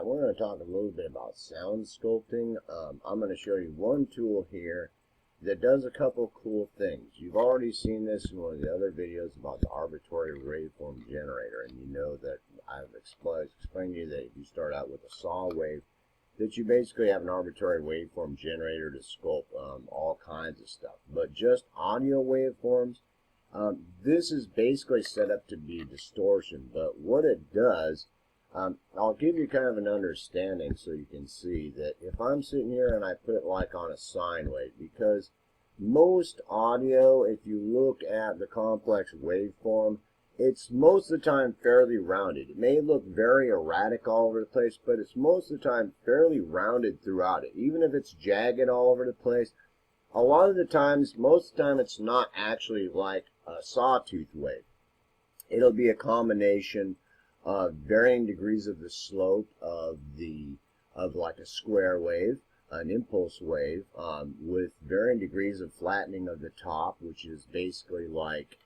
we're going to talk a little bit about sound sculpting. I'm going to show you one tool here that does a couple cool things. You've already seen this in one of the other videos about the arbitrary waveform generator, and you know that I've explained to you that if you start out with a saw wave, that you basically have an arbitrary waveform generator to sculpt all kinds of stuff. But just audio waveforms, this is basically set up to be distortion, but what it does, I'll give you kind of an understanding so you can see that if I'm sitting here and I put it like on a sine wave, because most audio, if you look at the complex waveform, it's most of the time fairly rounded. It may look very erratic all over the place, but it's most of the time fairly rounded throughout it. Even if it's jagged all over the place, a lot of the times, most of the time, it's not actually like a sawtooth wave. It'll be a combination of varying degrees of the slope of like a square wave, an impulse wave, with varying degrees of flattening of the top, which is basically like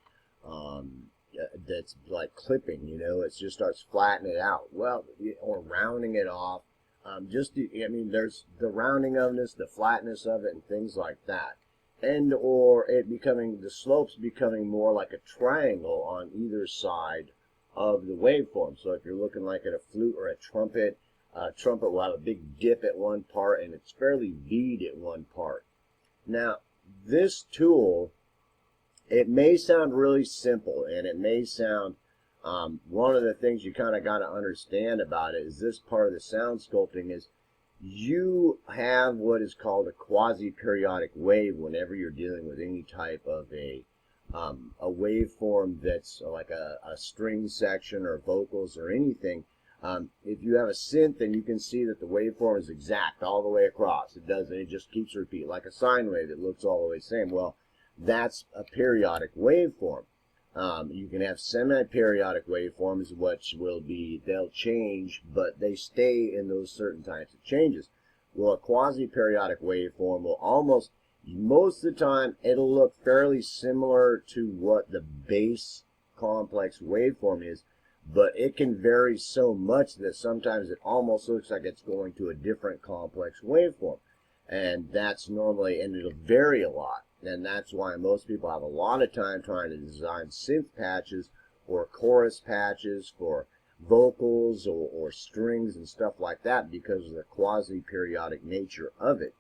that's like clipping. You know, it just starts flattening it out. Well, or rounding it off. I mean, there's the rounding of this, the flatness of it, and things like that. And or it becoming, the slopes becoming more like a triangle on either side of the waveform. So if you're looking like at a flute or a trumpet will have a big dip at one part and it's fairly V'd at one part. Now, this tool, it may sound really simple, and it may sound, one of the things you kind of got to understand about it is this part of the sound sculpting is you have what is called a quasi-periodic wave whenever you're dealing with any type of a waveform that's like a string section or vocals or anything. If you have a synth, then you can see that the waveform is exact all the way across. It just keeps repeating like a sine wave that looks all the way the same. Well, that's a periodic waveform. You can have semi-periodic waveforms, which will be, they'll change, but they stay in those certain types of changes. Well, a quasi-periodic waveform will almost, most of the time, it'll look fairly similar to what the base complex waveform is, but it can vary so much that sometimes it almost looks like it's going to a different complex waveform. And that's normally, and it'll vary a lot. And that's why most people have a lot of time trying to design synth patches or chorus patches for vocals or strings and stuff like that because of the quasi-periodic nature of it.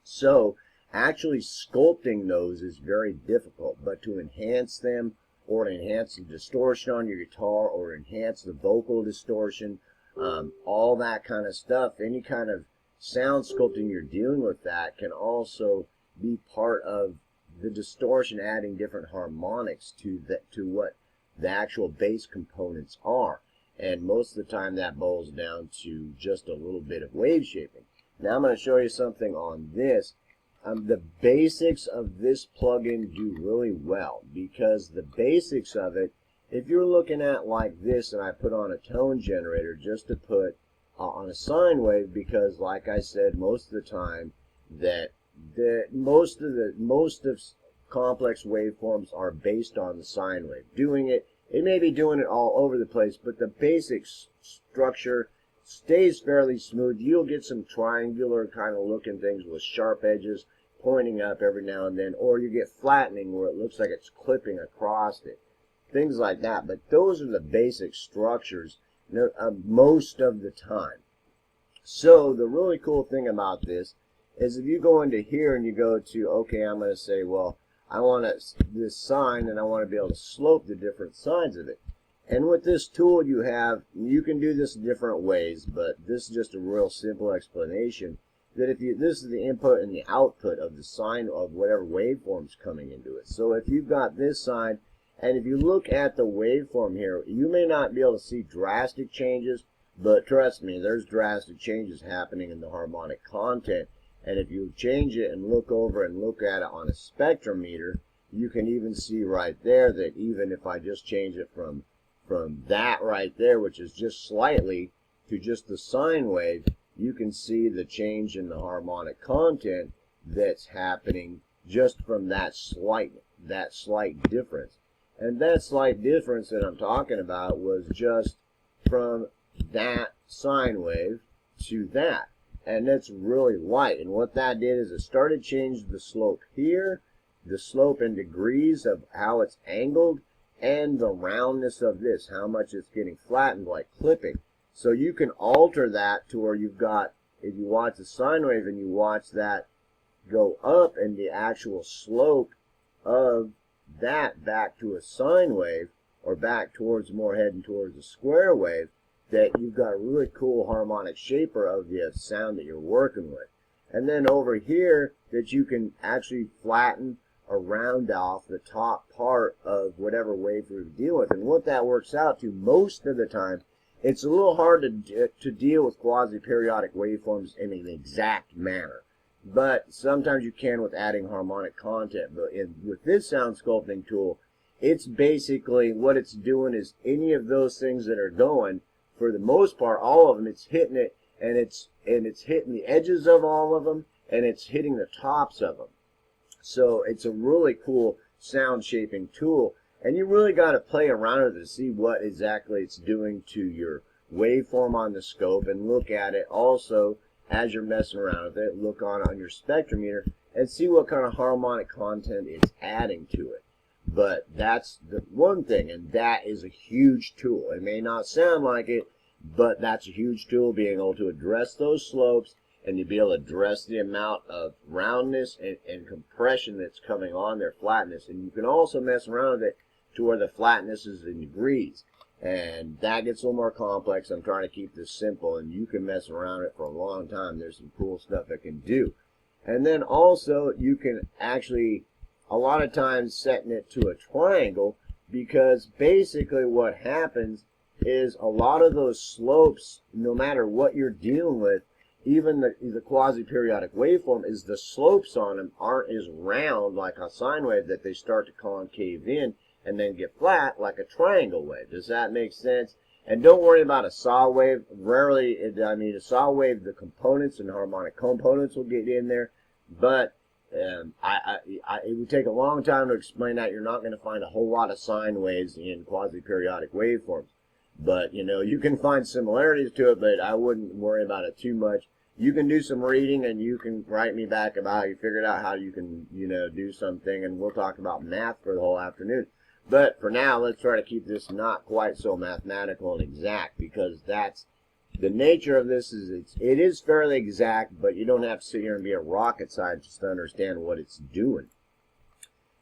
So actually sculpting those is very difficult, but to enhance them or to enhance the distortion on your guitar or enhance the vocal distortion, all that kind of stuff, any kind of sound sculpting you're dealing with that can also be part of the distortion, adding different harmonics to what the actual bass components are. And most of the time that boils down to just a little bit of wave shaping. Now I'm going to show you something on this. The basics of this plugin do really well because the basics of it, if you're looking at like this, and I put on a tone generator just to put on a sine wave, because like I said, most of the time that most of complex waveforms are based on the sine wave. It may be doing it all over the place, but the basic structure stays fairly smooth. You'll get some triangular kind of looking things with sharp edges pointing up every now and then, or you get flattening where it looks like it's clipping across it. Things like that. But those are the basic structures most of the time. So the really cool thing about this is if you go into here and you go to, okay, I'm going to say, well, I want this sine and I want to be able to slope the different sides of it. And with this tool you can do this different ways, but this is just a real simple explanation that this is the input and the output of the sine of whatever waveform's coming into it. So if you've got this sine, and if you look at the waveform here, you may not be able to see drastic changes, but trust me, there's drastic changes happening in the harmonic content. And if you change it and look over and look at it on a spectrometer, you can even see right there that even if I just change it from that right there, which is just slightly, to just the sine wave, you can see the change in the harmonic content that's happening just from that slight difference. And that slight difference that I'm talking about was just from that sine wave to that. And it's really light. And what that did is it started changing the slope here, the slope in degrees of how it's angled, and the roundness of this, how much it's getting flattened like clipping. So you can alter that to where you've got, if you watch the sine wave and you watch that go up and the actual slope of that back to a sine wave, or back towards more heading towards a square wave, that you've got a really cool harmonic shaper of the sound that you're working with. And then over here, that you can actually flatten or round off the top part of whatever wave you deal with. And what that works out to most of the time, it's a little hard to deal with quasi-periodic waveforms in an exact manner. But sometimes you can with adding harmonic content. But with this sound sculpting tool, it's basically what it's doing is any of those things that are going, for the most part, all of them, it's hitting it, and it's hitting the edges of all of them, and it's hitting the tops of them. So it's a really cool sound shaping tool, and you really got to play around with it to see what exactly it's doing to your waveform on the scope, and look at it also as you're messing around with it. Look on your spectrometer and see what kind of harmonic content it's adding to it. But that's the one thing, and that is a huge tool. It may not sound like it, but that's a huge tool, being able to address those slopes and to be able to address the amount of roundness and compression that's coming on their flatness. And you can also mess around with it to where the flatness is in degrees. And that gets a little more complex. I'm trying to keep this simple, and you can mess around it for a long time. There's some cool stuff it can do. And then also you can actually, a lot of times, setting it to a triangle, because basically what happens is a lot of those slopes, no matter what you're dealing with, even the quasi-periodic waveform, is the slopes on them aren't as round like a sine wave, that they start to concave in and then get flat like a triangle wave. Does that make sense? And don't worry about a saw wave. Rarely, a saw wave, the components and harmonic components will get in there, but it would take a long time to explain that. You're not going to find a whole lot of sine waves in quasi-periodic waveforms. But, you can find similarities to it, but I wouldn't worry about it too much. You can do some reading, and you can write me back about how you figured out how you can, do something, and we'll talk about math for the whole afternoon. But for now, let's try to keep this not quite so mathematical and exact, because that's the nature of this. It is fairly exact, but you don't have to sit here and be a rocket scientist to understand what it's doing.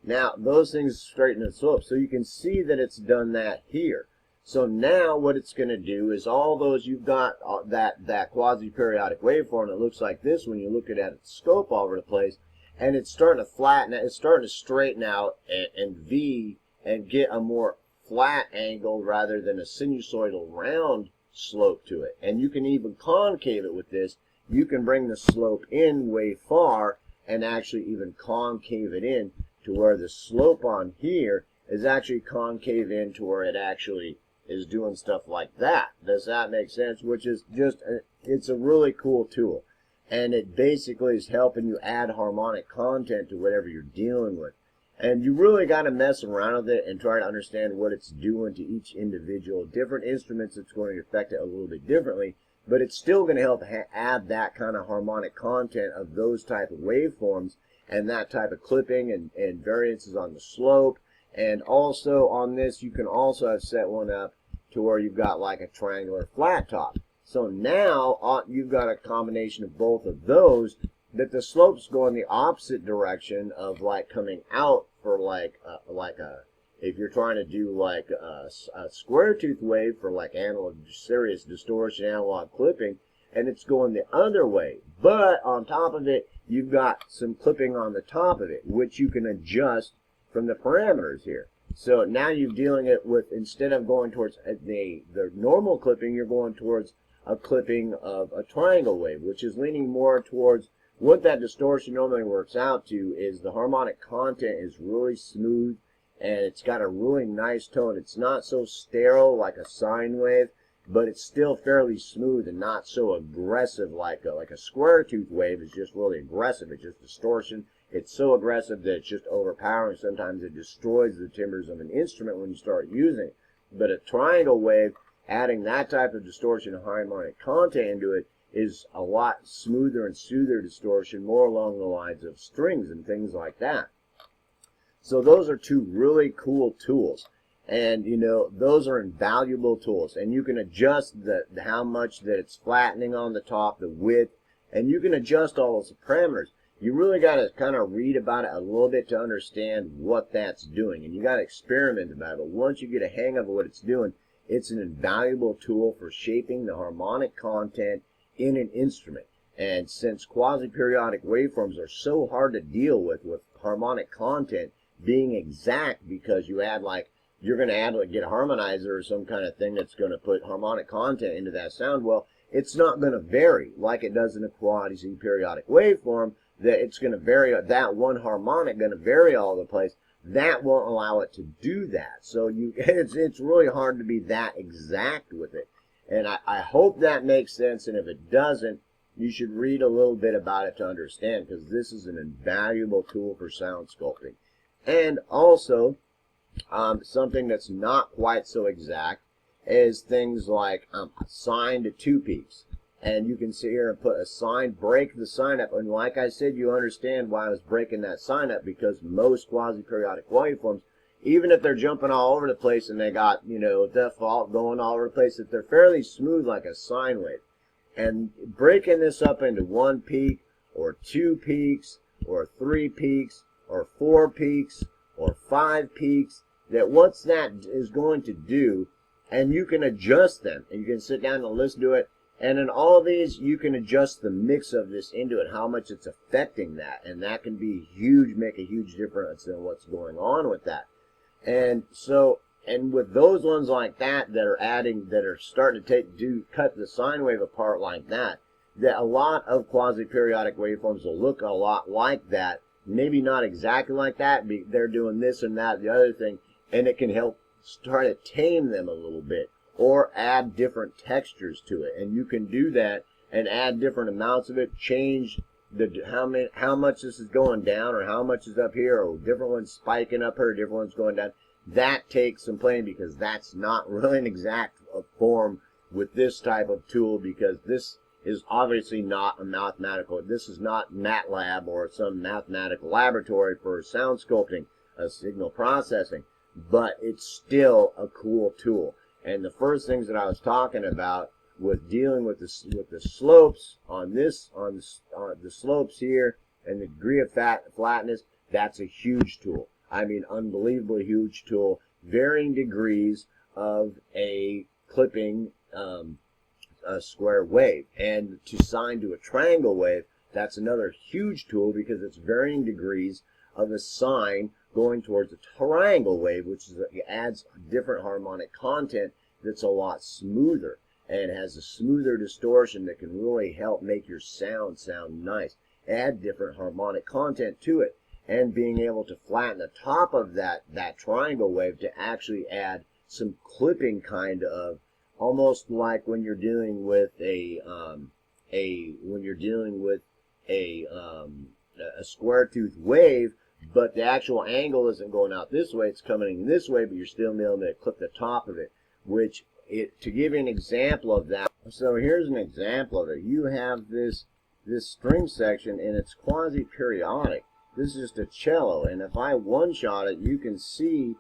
Now, those things straighten the slope, so you can see that it's done that here. So now what it's going to do is all those, you've got that quasi-periodic waveform that looks like this when you look at its scope all over the place, and it's starting to flatten, it's starting to straighten out and V and get a more flat angle rather than a sinusoidal round slope to it. And you can even concave it with this. You can bring the slope in way far and actually even concave it in to where the slope on here is actually concave in to where it actually is doing stuff like that. Does that make sense? Which is just, it's a really cool tool. And it basically is helping you add harmonic content to whatever you're dealing with. And you really got to mess around with it and try to understand what it's doing to each individual. Different instruments, it's going to affect it a little bit differently, but it's still going to help add that kind of harmonic content of those type of waveforms and that type of clipping and variances on the slope. And also on this, you can also have set one up to where you've got like a triangular flat top. So now you've got a combination of both of those, that the slopes go in the opposite direction of like coming out for like if you're trying to do like a square tooth wave for like analog serious distortion, analog clipping, and it's going the other way. But on top of it, you've got some clipping on the top of it, which you can adjust from the parameters here. So now you're dealing it with, instead of going towards the normal clipping, you're going towards a clipping of a triangle wave, which is leaning more towards what that distortion normally works out to is the harmonic content is really smooth, and it's got a really nice tone. It's not so sterile like a sine wave, but it's still fairly smooth and not so aggressive like a square tooth wave is just really aggressive. It's just distortion. It's so aggressive that it's just overpowering. Sometimes it destroys the timbers of an instrument when you start using it. But a triangle wave adding that type of distortion and harmonic content into it is a lot smoother and soother distortion, more along the lines of strings and things like that. So those are two really cool tools. And, you know, those are invaluable tools. And you can adjust how much that it's flattening on the top, the width, and you can adjust all those parameters. You really got to kind of read about it a little bit to understand what that's doing. And you got to experiment about it. But once you get a hang of what it's doing, it's an invaluable tool for shaping the harmonic content in an instrument. And since quasi-periodic waveforms are so hard to deal with harmonic content being exact, because you add you're going to add get a harmonizer or some kind of thing that's going to put harmonic content into that sound, well, it's not going to vary like it does in a quasi-periodic waveform, that it's going to vary, that one harmonic going to vary all over the place. That won't allow it to do that. So it's really hard to be that exact with it. And I hope that makes sense, and if it doesn't, you should read a little bit about it to understand, because this is an invaluable tool for sound sculpting. And also, something that's not quite so exact is things like sine to two peaks. And you can sit here and put a sine, break the sine up. And like I said, you understand why I was breaking that sine up, because most quasi-periodic waveforms, even if they're jumping all over the place and they got, you know, default going all over the place, that they're fairly smooth like a sine wave. And breaking this up into one peak or two peaks or three peaks or four peaks or five peaks, that what that is going to do, and you can adjust them, and you can sit down and listen to it, and in all of these you can adjust the mix of this into it, how much it's affecting that, and that can be huge, make a huge difference in what's going on with that. And so, and with those ones like that are starting to cut the sine wave apart like that, that a lot of quasi-periodic waveforms will look a lot like that. Maybe not exactly like that, but they're doing this and that, the other thing, and it can help start to tame them a little bit, or add different textures to it. And you can do that and add different amounts of it, change how much this is going down, or how much is up here, or different ones spiking up here, different ones going down. That takes some playing, because that's not really an exact form with this type of tool, because this is obviously not a mathematical, this is not MATLAB or some mathematical laboratory for sound sculpting, signal processing, but it's still a cool tool. And the first things that I was talking about with dealing with the slopes on this, on the slopes here, and the degree of flatness, that's a huge tool. I mean, unbelievably huge tool. Varying degrees of a clipping a square wave. And to sine to a triangle wave, that's another huge tool, because it's varying degrees of a sine going towards a triangle wave, which adds different harmonic content that's a lot smoother and has a smoother distortion that can really help make your sound nice. Add different harmonic content to it, and being able to flatten the top of that triangle wave to actually add some clipping, kind of almost like when you're dealing with a square tooth wave, but the actual angle isn't going out this way, it's coming in this way, but you're still able to clip the top of it. To give you an example of that, so here's an example of it. You have this string section, and it's quasi-periodic. This is just a cello, and if I one-shot it, you can see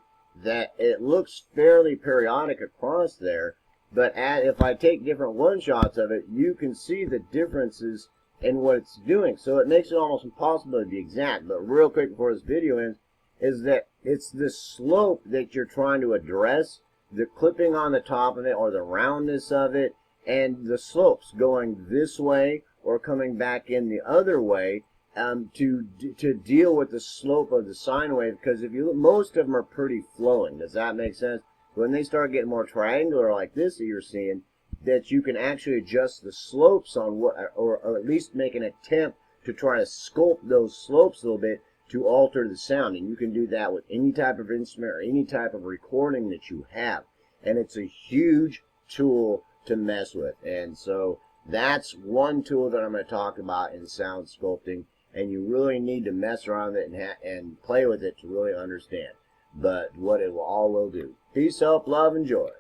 that it looks fairly periodic across there, but if I take different one-shots of it, you can see the differences in what it's doing. So it makes it almost impossible to be exact. But real quick before this video ends, is that it's the slope that you're trying to address, the clipping on the top of it, or the roundness of it, and the slopes going this way or coming back in the other way, to deal with the slope of the sine wave. Because if you look, most of them are pretty flowing. Does that make sense? When they start getting more triangular like this that you're seeing, that you can actually adjust the slopes on what, or at least make an attempt to try to sculpt those slopes a little bit to alter the sound. And you can do that with any type of instrument or any type of recording that you have. And it's a huge tool to mess with. And so that's one tool that I'm going to talk about in sound sculpting. And you really need to mess around with it and play with it to really understand. But what it all will do. Peace, help, love, and joy.